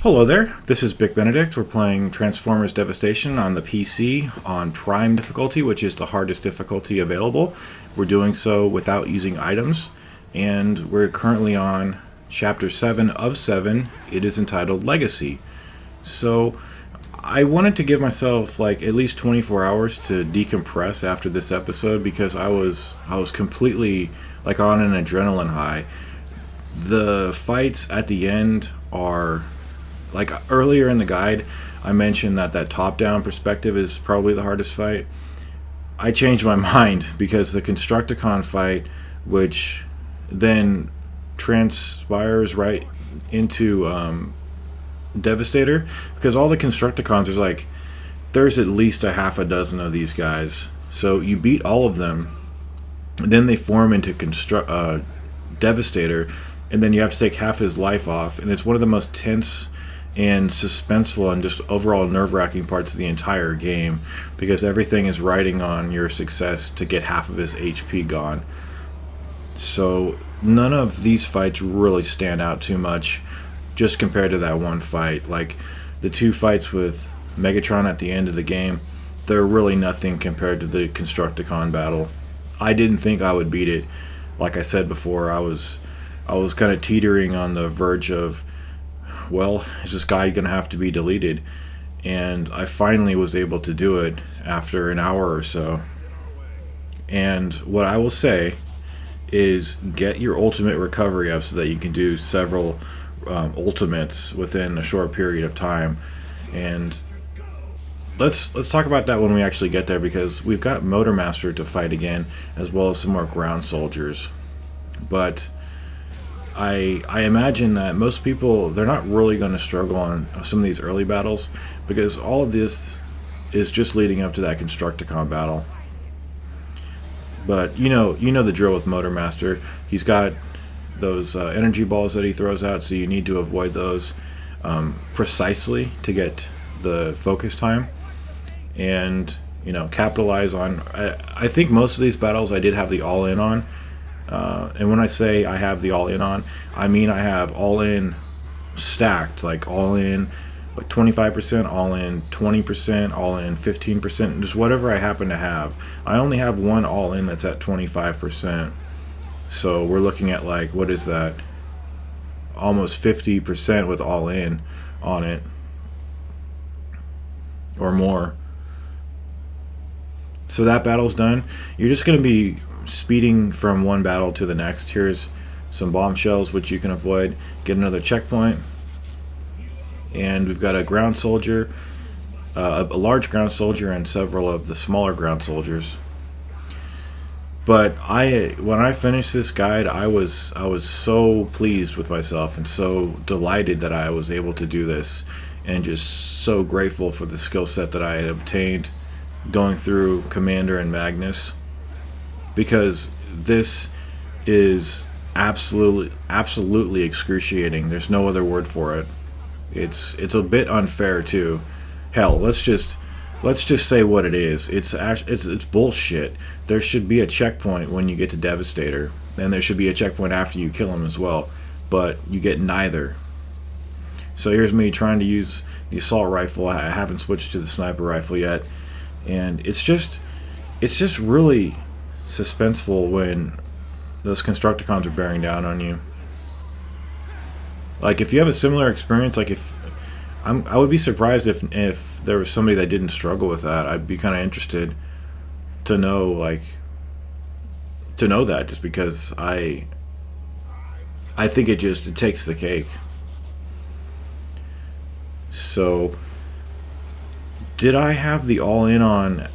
Hello there, this is Bic Benedict. We're playing Transformers Devastation on the PC on Prime difficulty, which is the hardest difficulty available. We're doing so without using items, and we're currently on Chapter 7 of 7. It is entitled Legacy. So, I wanted to give myself like at least 24 hours to decompress after this episode because I was completely like on an adrenaline high. The fights at the end are like earlier in the guide, I mentioned that top-down perspective is probably the hardest fight. I changed my mind because the Constructicon fight, which then transpires right into Devastator, because all the Constructicons there's at least a half a dozen of these guys. So you beat all of them, then they form into Devastator, and then you have to take half his life off, and it's one of the most tense and suspenseful and just overall nerve-wracking parts of the entire game because everything is riding on your success to get half of his HP gone. So none of these fights really stand out too much just compared to that one fight. Like the two fights with Megatron at the end of the game, they're really nothing compared to the Constructicon battle. I didn't think I would beat it. Like I said before, I was kind of teetering on the verge of, well, is this guy going to have to be deleted? And I finally was able to do it after an hour or so. And what I will say is get your ultimate recovery up so that you can do several ultimates within a short period of time. And let's talk about that when we actually get there, because we've got Motormaster to fight again, as well as some more ground soldiers. But I imagine that most people, they're not really going to struggle on some of these early battles because all of this is just leading up to that Constructicon battle. But you know the drill with Motormaster. He's got those energy balls that he throws out, so you need to avoid those precisely to get the focus time and capitalize on. I think most of these battles I did have the all-in on. And when I say I have the all-in on, I mean I have all-in stacked, like all-in like 25%, all-in 20%, all-in 15%, just whatever I happen to have. I only have one all-in that's at 25%. So we're looking at like, what is that? Almost 50% with all-in on it. Or more. So that battle's done. You're just going to be speeding from one battle to the next. Here's some bombshells which you can avoid. Get another checkpoint, and we've got a ground soldier, a large ground soldier, and several of the smaller ground soldiers. But when I finished this guide, I was so pleased with myself and so delighted that I was able to do this, and just so grateful for the skill set that I had obtained going through Commander and Magnus. Because this is absolutely excruciating. There's no other word for it. It's a bit unfair too. Hell, let's just say what it is. It's bullshit. There should be a checkpoint when you get to Devastator, and there should be a checkpoint after you kill him as well. But you get neither. So here's me trying to use the assault rifle. I haven't switched to the sniper rifle yet, and it's just really suspenseful when those Constructicons are bearing down on you. Like if you have a similar experience, like I would be surprised if there was somebody that didn't struggle with that. I'd be kind of interested to know that, just because I think it takes the cake. So did I have the all-in on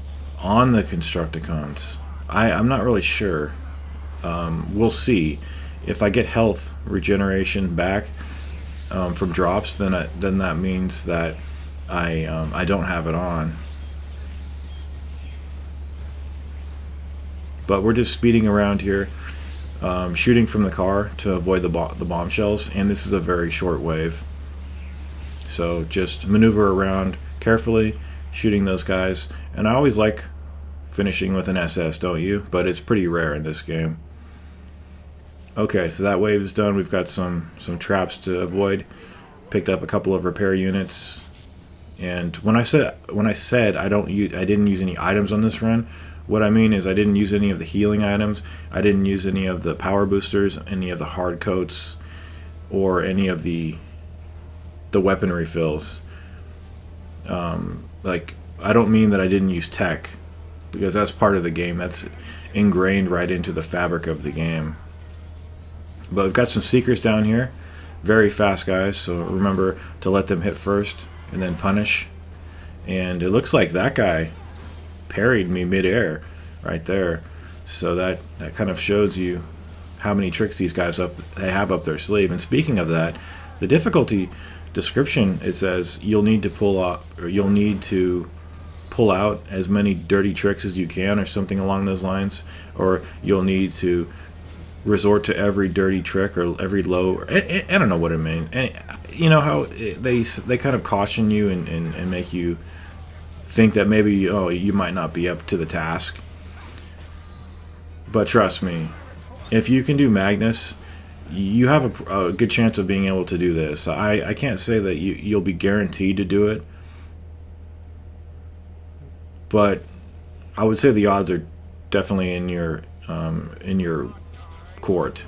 the Constructicons? I'm not really sure. We'll see. If I get health regeneration back from drops, then that means that I don't have it on. But we're just speeding around here, shooting from the car to avoid the bombshells, and this is a very short wave. So just maneuver around carefully, shooting those guys. And I always like finishing with an SS, don't you? But it's pretty rare in this game. Okay, so that wave is done. We've got some traps to avoid. Picked up a couple of repair units. And when I said I didn't use any items on this run, what I mean is I didn't use any of the healing items. I didn't use any of the power boosters, any of the hard coats, or any of the weapon refills. Like, I don't mean that I didn't use tech, because that's part of the game. That's ingrained right into the fabric of the game. But we've got some seekers down here, very fast guys, so remember to let them hit first and then punish. And it looks like that guy parried me midair right there, so that kind of shows you how many tricks these guys they have up their sleeve. And speaking of that, the difficulty description, it says you'll need to pull out as many dirty tricks as you can, or something along those lines, or you'll need to resort to every dirty trick or every low. I don't know what it means. And you know how they kind of caution you and make you think that maybe you might not be up to the task. But trust me, if you can do Magnus, you have a good chance of being able to do this. I can't say that you'll be guaranteed to do it, but I would say the odds are definitely in your court.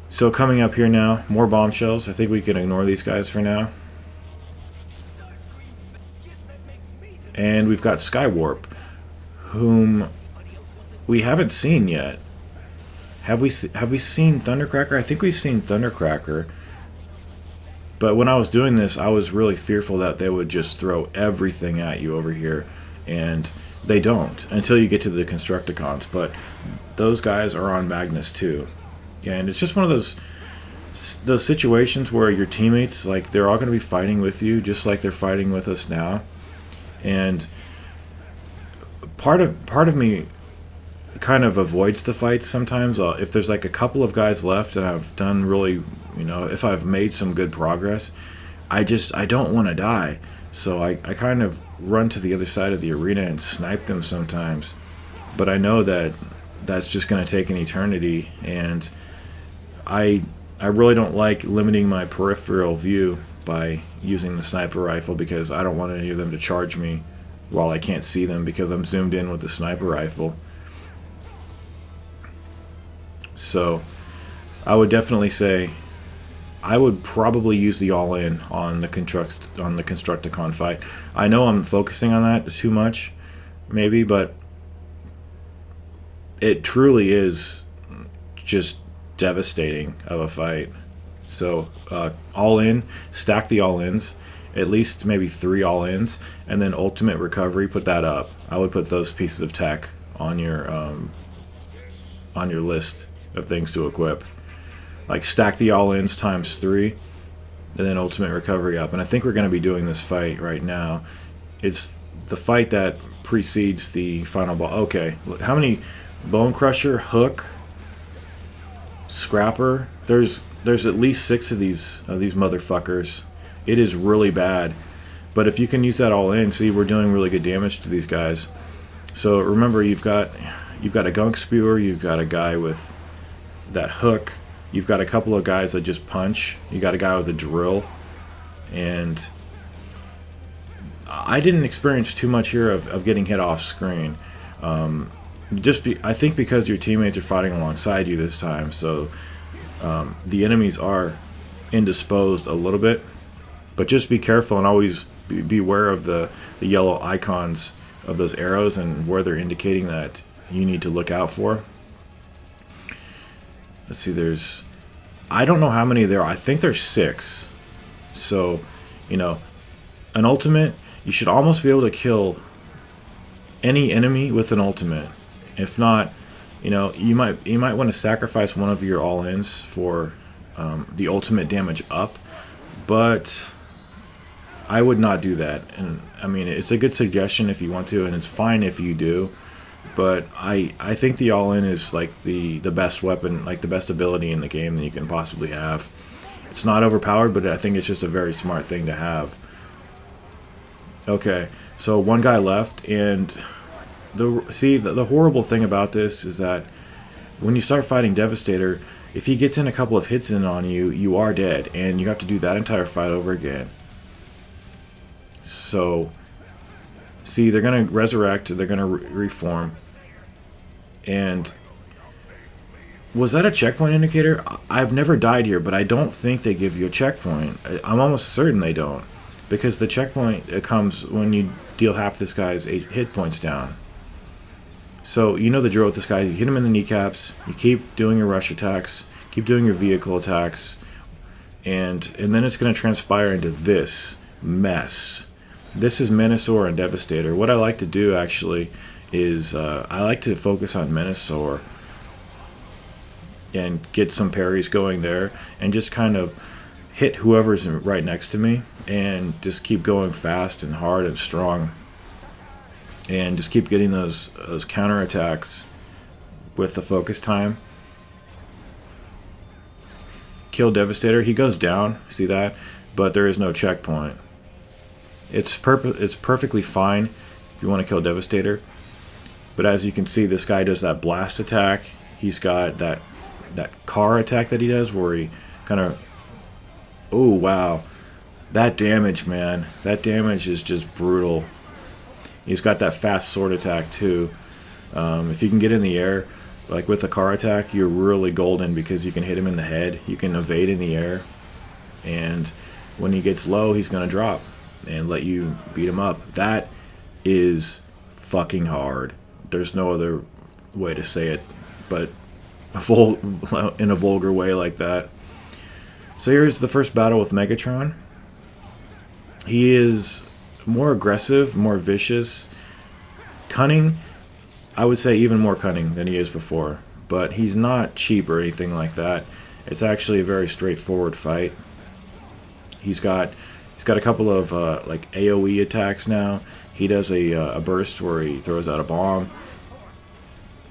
So coming up here now, more bombshells. I think we can ignore these guys for now. And we've got Skywarp, whom we haven't seen yet. Have we seen Thundercracker? I think we've seen Thundercracker. But when I was doing this, I was really fearful that they would just throw everything at you over here. And they don't until you get to the Constructicons. But those guys are on Magnus too. And it's just one of those situations where your teammates, like, they're all going to be fighting with you, just like they're fighting with us now. And part of me kind of avoids the fights sometimes. If there's like a couple of guys left and I've done really, if I've made some good progress, I don't want to die. So I kind of run to the other side of the arena and snipe them sometimes. But I know that that's just going to take an eternity, and I really don't like limiting my peripheral view by using the sniper rifle, because I don't want any of them to charge me while I can't see them because I'm zoomed in with the sniper rifle. So I would definitely say I would probably use the all-in on the Constructicon fight. I know I'm focusing on that too much, maybe, but it truly is just devastating of a fight. So all-in, stack the all-ins, at least maybe 3 all-ins, and then ultimate recovery, put that up. I would put those pieces of tech on your list of things to equip. Like, stack the all-ins times 3, and then ultimate recovery up. And I think we're going to be doing this fight right now. It's the fight that precedes the final ball. Okay, how many? Bone Crusher, Hook, Scrapper. There's at least 6 of these motherfuckers. It is really bad. But if you can use that all in, see, we're doing really good damage to these guys. So remember, you've got a Gunk Spewer, you've got a guy with that hook, you've got a couple of guys that just punch, you got a guy with a drill, and I didn't experience too much here of getting hit off screen. I think because your teammates are fighting alongside you this time, so the enemies are indisposed a little bit. But just be careful and always be aware of the yellow icons of those arrows and where they're indicating that you need to look out for. Let's see, I don't know how many there are. I think there's 6. So, an ultimate, you should almost be able to kill any enemy with an ultimate. If not, you might want to sacrifice one of your all-ins for the ultimate damage up, but I would not do that. And I mean, it's a good suggestion if you want to, and it's fine if you do, but I think the all-in is like the best weapon, like the best ability in the game that you can possibly have. It's not overpowered, but I think it's just a very smart thing to have. Okay, so one guy left, and the horrible thing about this is that when you start fighting Devastator, if he gets in a couple of hits in on you, you are dead, and you have to do that entire fight over again. So, see, they're going to resurrect, they're going to reform, and was that a checkpoint indicator? I've never died here, but I don't think they give you a checkpoint. I'm almost certain they don't, because the checkpoint comes when you deal half this guy's 8 hit points down. So you know the drill with this guy. You hit him in the kneecaps, you keep doing your rush attacks, keep doing your vehicle attacks, and then it's going to transpire into this mess. This is Menasor and Devastator. What I like to do actually is I like to focus on Menasor and get some parries going there, and just kind of hit whoever's right next to me, and just keep going fast and hard and strong, and just keep getting those counter attacks with the focus time. Kill Devastator. He goes down. See that? But there is no checkpoint. It's perfectly fine if you want to kill Devastator. But as you can see, this guy does that blast attack. He's got that car attack that he does where he kind of... Oh, wow. That damage, man. That damage is just brutal. He's got that fast sword attack, too. If you can get in the air, like with the car attack, you're really golden because you can hit him in the head. You can evade in the air. And when he gets low, he's going to drop and let you beat him up. That is fucking hard. There's no other way to say it, but in a vulgar way like that. So here's the first battle with Megatron. He is more aggressive, more vicious, cunning. I would say even more cunning than he is before, but he's not cheap or anything like that. It's actually a very straightforward fight. He's got a couple of like AoE attacks now. He does a burst where he throws out a bomb.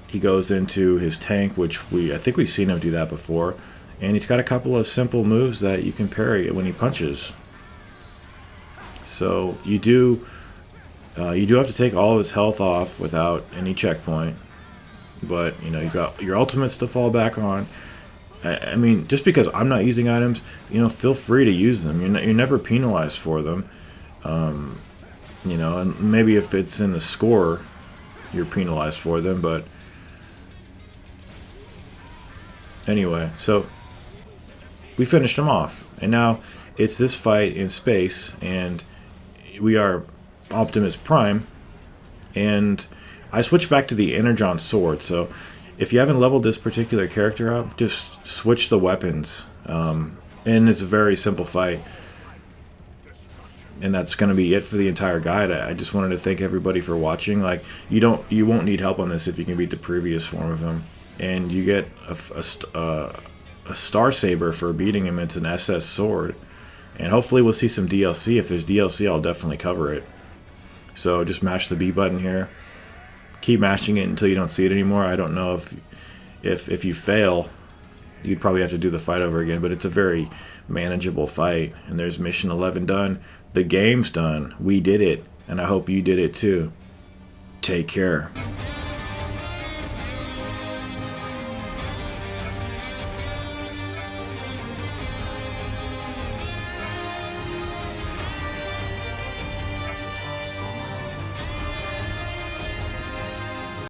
He goes into his tank, which I think we've seen him do that before. And he's got a couple of simple moves that you can parry when he punches. So you do have to take all of his health off without any checkpoint. But you know, you've got your ultimates to fall back on. I mean, just because I'm not using items, you know, feel free to use them. You're never penalized for them. You know, and maybe if it's in the score, you're penalized for them. But anyway, so we finished him off, and now it's this fight in space, and we are Optimus Prime, and I switched back to the Energon sword. So if you haven't leveled this particular character up, just switch the weapons, and it's a very simple fight. And that's going to be it for the entire guide. I just wanted to thank everybody for watching. Like, you won't need help on this if you can beat the previous form of him, and you get a Star Saber for beating him. It's an SS sword, and hopefully we'll see some DLC. If there's DLC, I'll definitely cover it. So just mash the B button here. Keep mashing it until you don't see it anymore. I don't know if you fail, you'd probably have to do the fight over again, but it's a very manageable fight. And there's mission 11 done. The game's done. We did it, and I hope you did it too. Take care.